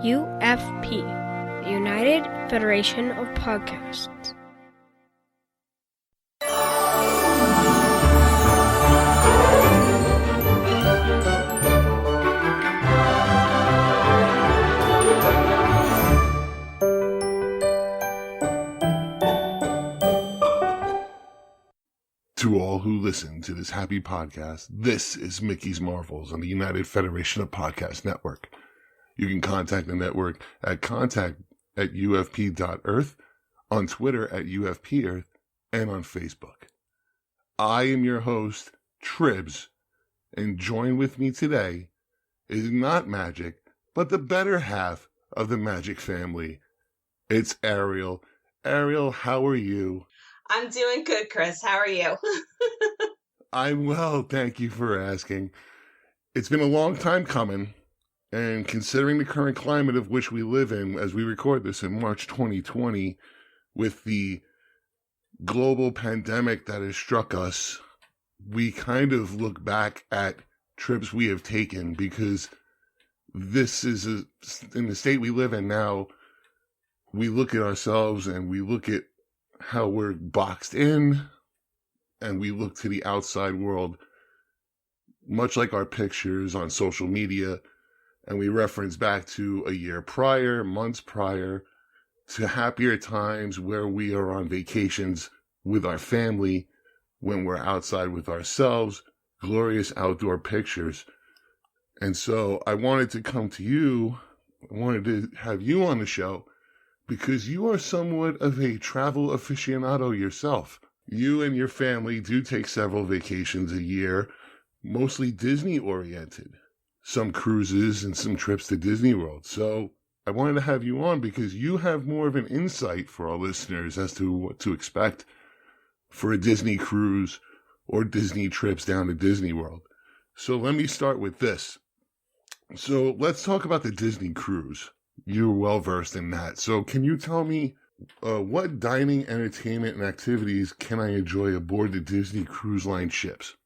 UFP, the United Federation of Podcasts. To all who listen to this happy podcast, this is Mickey's Marvels on the United Federation of Podcast Network. You can contact the network at contact@ufp.earth, on Twitter @UFPearth, and on Facebook. I am your host, Tribs, and join with me today is not Magic, but the better half of the Magic family. It's Ariel. Ariel, how are you? I'm doing good, Chris. How are you? I'm well, thank you for asking. It's been a long time coming, and considering the current climate of which we live in as we record this in March 2020, with the global pandemic that has struck us, we kind of look back at trips we have taken, because this is, in the state we live in now, we look at ourselves and we look at how we're boxed in, and we look to the outside world, much like our pictures on social media, and we reference back to a year prior, months prior, to happier times where we are on vacations with our family, when we're outside with ourselves, glorious outdoor pictures. And so I wanted to come to you, I wanted to have you on the show, because you are somewhat of a travel aficionado yourself. You and your family do take several vacations a year, mostly Disney-oriented. Some cruises and some trips to Disney World. So I wanted to have you on because you have more of an insight for our listeners as to what to expect for a Disney cruise or Disney trips down to Disney World. So let me start with this. So let's talk about the Disney cruise. You're well versed in that. So can you tell me what dining, entertainment, and activities can I enjoy aboard the Disney Cruise Line ships?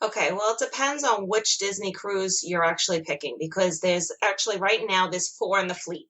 Okay, well, it depends on which Disney cruise you're actually picking, because there's 4 in the fleet.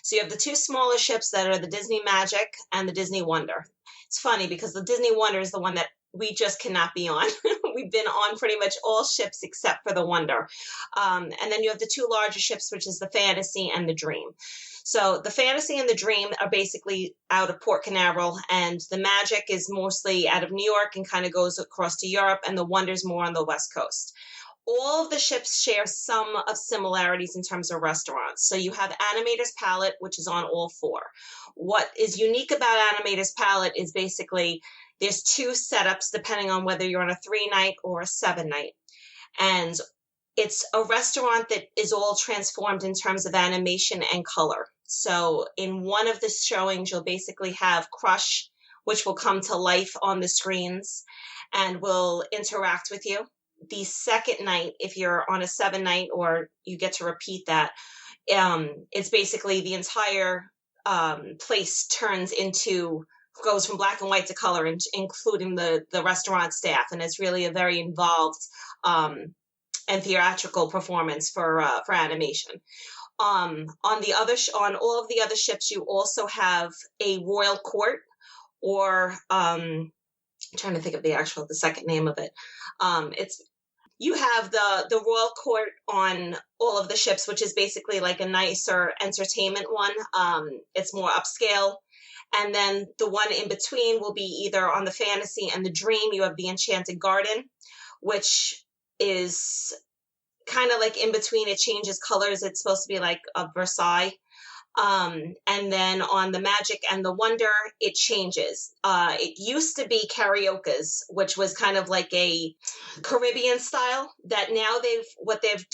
So you have the 2 smaller ships that are the Disney Magic and the Disney Wonder. It's funny because the Disney Wonder is the one that we just cannot be on. We've been on pretty much all ships except for the Wonder. And then you have the 2 larger ships, which is the Fantasy and the Dream. So the Fantasy and the Dream are basically out of Port Canaveral, and the Magic is mostly out of New York and kind of goes across to Europe, and the Wonder's more on the West Coast. All of the ships share some of similarities in terms of restaurants. So you have Animator's Palette, which is on all 4. What is unique about Animator's Palette is basically there's 2 setups depending on whether you're on a 3-night or a 7-night. And it's a restaurant that is all transformed in terms of animation and color. So in one of the showings, you'll basically have Crush, which will come to life on the screens and will interact with you. The second night, if you're on a 7-night or you get to repeat that, it's basically the entire place goes from black and white to color, including the restaurant staff. And it's really a very involved and theatrical performance for animation. On all of the other ships, you also have a royal court, or I'm trying to think of the second name of it. You have the royal court on all of the ships, which is basically like a nicer entertainment one. It's more upscale. And then the one in between will be either on the Fantasy and the Dream. You have the Enchanted Garden, which is kind of like in between. It changes colors. It's supposed to be like a Versailles. And then on the Magic and the Wonder, it changes. It used to be karaoke's, which was kind of like a Caribbean style. That now what they've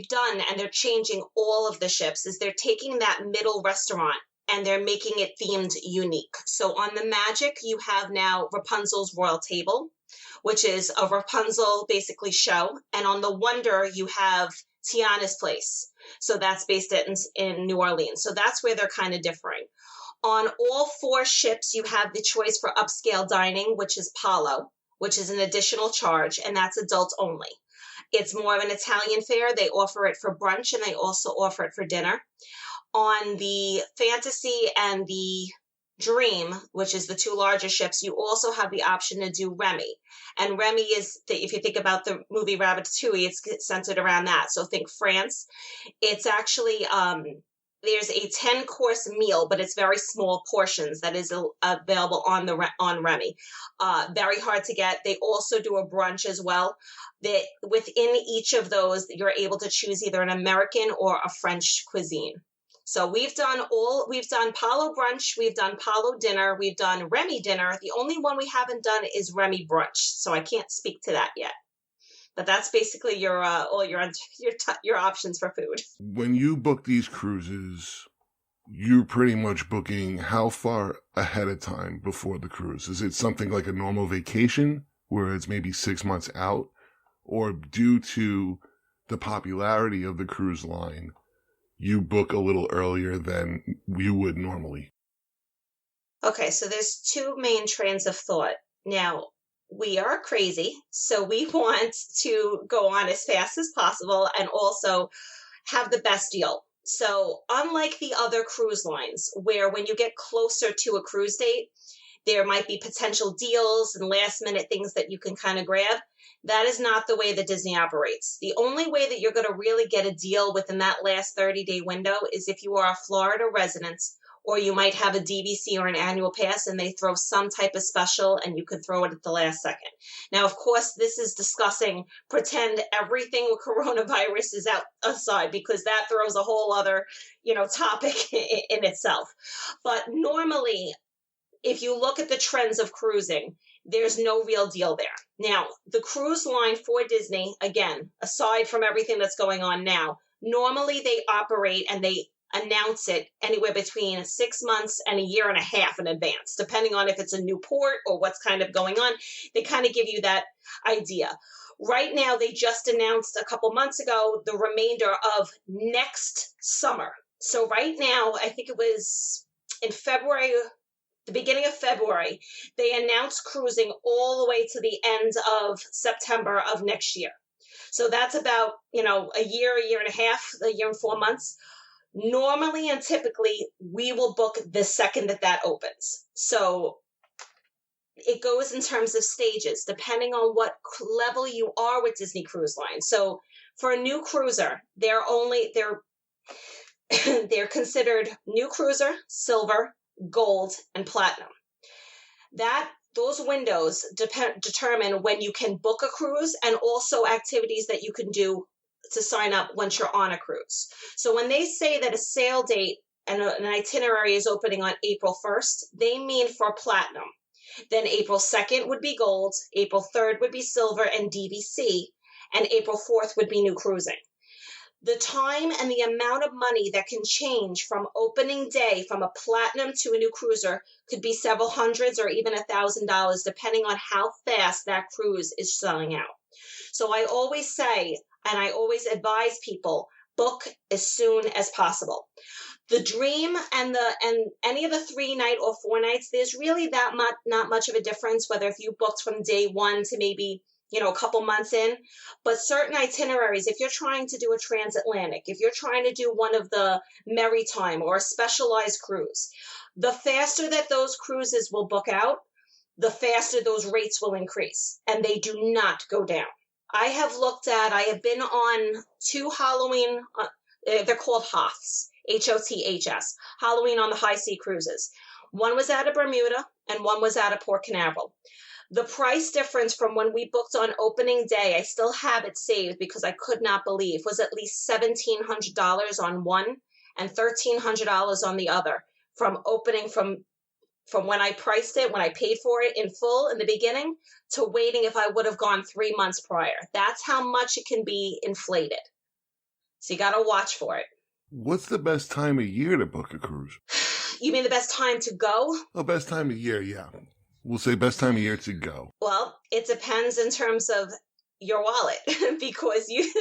done, and they're changing all of the ships, is they're taking that middle restaurant and they're making it themed unique. So on the Magic, you have now Rapunzel's Royal Table, which is a Rapunzel basically show. And on the Wonder, you have Tiana's Place. So that's based in New Orleans. So that's where they're kind of differing. On all 4 ships, you have the choice for upscale dining, which is Palo, which is an additional charge, and that's adults only. It's more of an Italian fare. They offer it for brunch and they also offer it for dinner. On the Fantasy and the Dream, which is the two larger ships, you also have the option to do Remy. And Remy is, if you think about the movie Ratatouille, it's centered around that. So think France. It's actually, there's a 10-course meal, but it's very small portions that is available on Remy. Very hard to get. They also do a brunch as well. That within each of those, you're able to choose either an American or a French cuisine. So we've done Palo brunch, we've done Palo dinner, we've done Remy dinner. The only one we haven't done is Remy brunch, so I can't speak to that yet. But that's basically your all your options for food. When you book these cruises, you're pretty much booking how far ahead of time before the cruise? Is it something like a normal vacation where it's maybe 6 months out, or due to the popularity of the cruise line, you book a little earlier than you would normally? Okay, so there's two main trains of thought. Now, we are crazy, so we want to go on as fast as possible and also have the best deal. So unlike the other cruise lines, where when you get closer to a cruise date, there might be potential deals and last minute things that you can kind of grab. That is not the way that Disney operates. The only way that you're going to really get a deal within that last 30-day window is if you are a Florida resident, or you might have a DVC or an annual pass and they throw some type of special and you can throw it at the last second. Now, of course, this is discussing pretend everything with coronavirus is aside, because that throws a whole other, topic in itself. But normally, if you look at the trends of cruising, there's no real deal there. Now, the cruise line for Disney, again, aside from everything that's going on now, normally they operate and they announce it anywhere between 6 months and a year and a half in advance, depending on if it's a new port or what's kind of going on. They kind of give you that idea. Right now, they just announced a couple months ago the remainder of next summer. So right now, I think it was in February, the beginning of February, they announced cruising all the way to the end of September of next year. So that's about, a year and a half, a year and 4 months. Normally and typically, we will book the second that opens. So it goes in terms of stages, depending on what level you are with Disney Cruise Line. So for a new cruiser, they're considered new cruiser, silver, gold, and platinum. Those windows determine when you can book a cruise and also activities that you can do to sign up once you're on a cruise. So when they say that a sail date and an itinerary is opening on April 1st, they mean for platinum. Then April 2nd would be gold, April 3rd would be silver and DVC, and April 4th would be new cruising. The time and the amount of money that can change from opening day from a platinum to a new cruiser could be several hundreds or even $1,000, depending on how fast that cruise is selling out. So I always say, and I always advise people, book as soon as possible. The Dream and any of the 3 night or 4 nights, there's really not much of a difference whether if you booked from day one to maybe a couple months in. But certain itineraries, if you're trying to do a transatlantic, if you're trying to do one of the Maritime or a specialized cruise, the faster that those cruises will book out, the faster those rates will increase, and they do not go down. I have been on 2 Halloween, they're called HOTHs, HOTHS, Halloween on the High Sea cruises. One was out of Bermuda and one was out of Port Canaveral. The price difference from when we booked on opening day, I still have it saved because I could not believe, was at least $1,700 on one and $1,300 on the other from opening from when I priced it, when I paid for it in full in the beginning, to waiting if I would have gone 3 months prior. That's how much it can be inflated. So you got to watch for it. What's the best time of year to book a cruise? You mean the best time to go? Oh, best time of year, yeah. We'll say best time of year to go. Well, it depends in terms of your wallet because you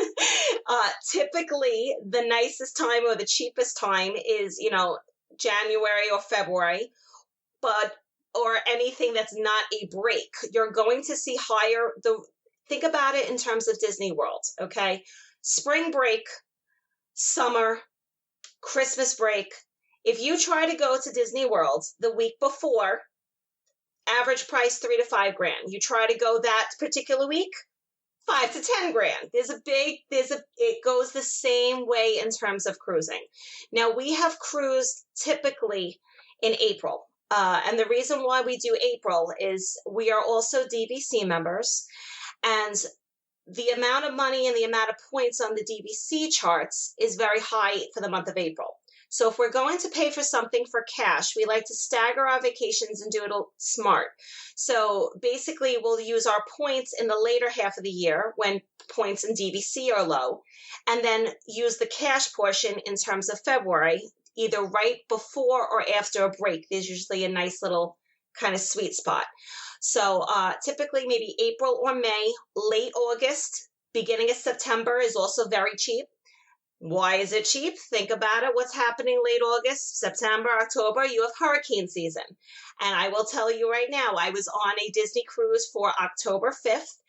typically the nicest time or the cheapest time is, January or February, or anything that's not a break. You're going to see higher, think about it in terms of Disney World, okay? Spring break, summer, Christmas break. If you try to go to Disney World the week before, average price $3 to $5 grand. You try to go that particular week, $5 to $10 grand. It goes the same way in terms of cruising. Now we have cruised typically in April. And the reason why we do April is we are also DVC members, and the amount of money and the amount of points on the DVC charts is very high for the month of April. So if we're going to pay for something for cash, we like to stagger our vacations and do it smart. So basically, we'll use our points in the later half of the year when points in DVC are low, and then use the cash portion in terms of February, either right before or after a break. There's usually a nice little kind of sweet spot. So typically maybe April or May, late August, beginning of September is also very cheap. Why is it cheap? Think about it. What's happening late August, September, October? You have hurricane season. And I will tell you right now, I was on a Disney cruise for October 5th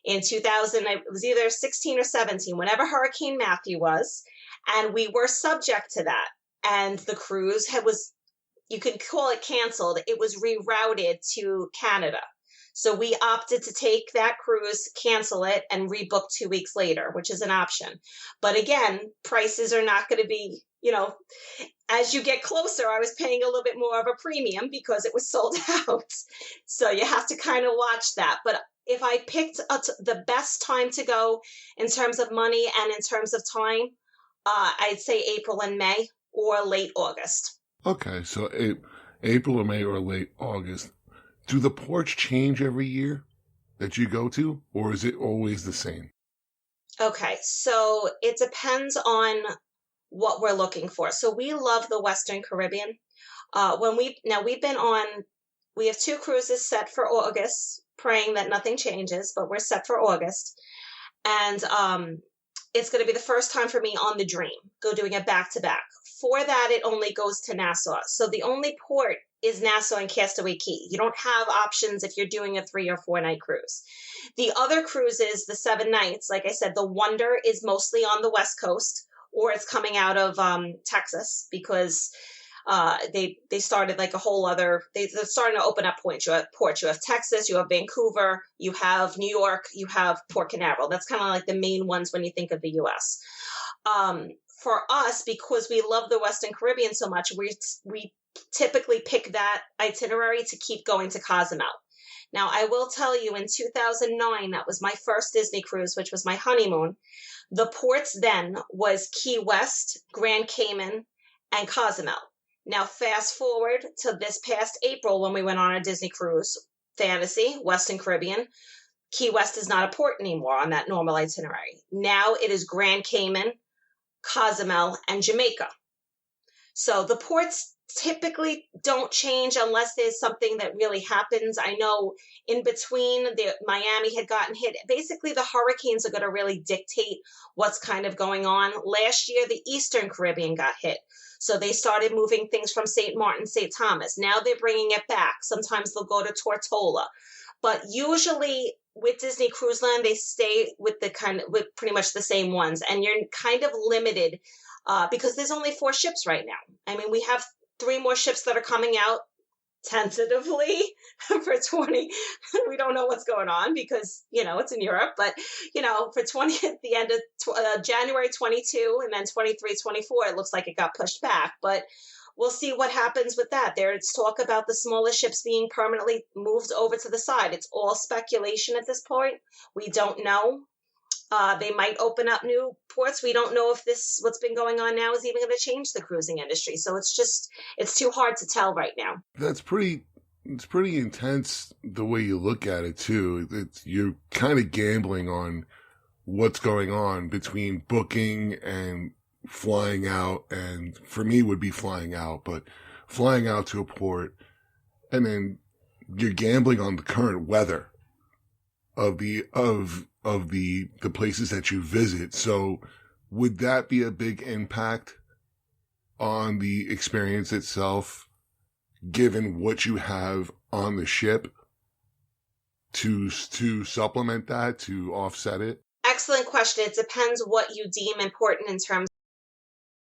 in 2000. It was either 16 or 17, whenever Hurricane Matthew was. And we were subject to that. And the cruise you can call it canceled. It was rerouted to Canada. So we opted to take that cruise, cancel it, and rebook 2 weeks later, which is an option. But again, prices are not going to be, as you get closer, I was paying a little bit more of a premium because it was sold out. So you have to kind of watch that. But if I picked the best time to go in terms of money and in terms of time, I'd say April and May or late August. Okay, so April or May or late August. Do the ports change every year that you go to, or is it always the same? Okay, so it depends on what we're looking for. So we love the Western Caribbean. We have 2 cruises set for August, praying that nothing changes, but we're set for August. And it's going to be the first time for me on the Dream, doing it back to back. For that, it only goes to Nassau. So the only port is Nassau and Castaway Cay. You don't have options if you're doing a 3 or 4 night cruise. The other cruises, the 7 nights, like I said, the Wonder is mostly on the West Coast, or it's coming out of Texas, because they started like a whole other, they're starting to open up ports. You have Texas, you have Vancouver, you have New York, you have Port Canaveral. That's kind of like the main ones when you think of the U.S. For us, because we love the Western Caribbean so much, we typically pick that itinerary to keep going to Cozumel. Now, I will tell you, in 2009, that was my first Disney cruise, which was my honeymoon. The ports then was Key West, Grand Cayman, and Cozumel. Now, fast forward to this past April when we went on a Disney cruise, Fantasy, Western Caribbean. Key West is not a port anymore on that normal itinerary. Now it is Grand Cayman, Cozumel, and Jamaica. So the ports typically don't change unless there's something that really happens. I know in between, Miami had gotten hit. Basically, the hurricanes are going to really dictate what's kind of going on. Last year, the Eastern Caribbean got hit. So they started moving things from St. Martin, St. Thomas. Now they're bringing it back. Sometimes they'll go to Tortola. But usually with Disney Cruise Line, they stay with with pretty much the same ones. And you're kind of limited because there's only 4 ships right now. I mean, we have 3 more ships that are coming out tentatively for 20. We don't know what's going on because, it's in Europe. But, for 20 at the end of January 22 and then 23, 24, it looks like it got pushed back. But we'll see what happens with that. There's talk about the smaller ships being permanently moved over to the side. It's all speculation at this point. We don't know. They might open up new ports. We don't know if what's been going on now is even going to change the cruising industry. So it's too hard to tell right now. It's pretty intense the way you look at it too. You're kind of gambling on what's going on between booking and flying out. And for me would be flying out, but flying out to a port, and then you're gambling on the current weather of the places that you visit. So would that be a big impact on the experience itself, given what you have on the ship to supplement that, to offset it? Excellent question. It depends what you deem important in terms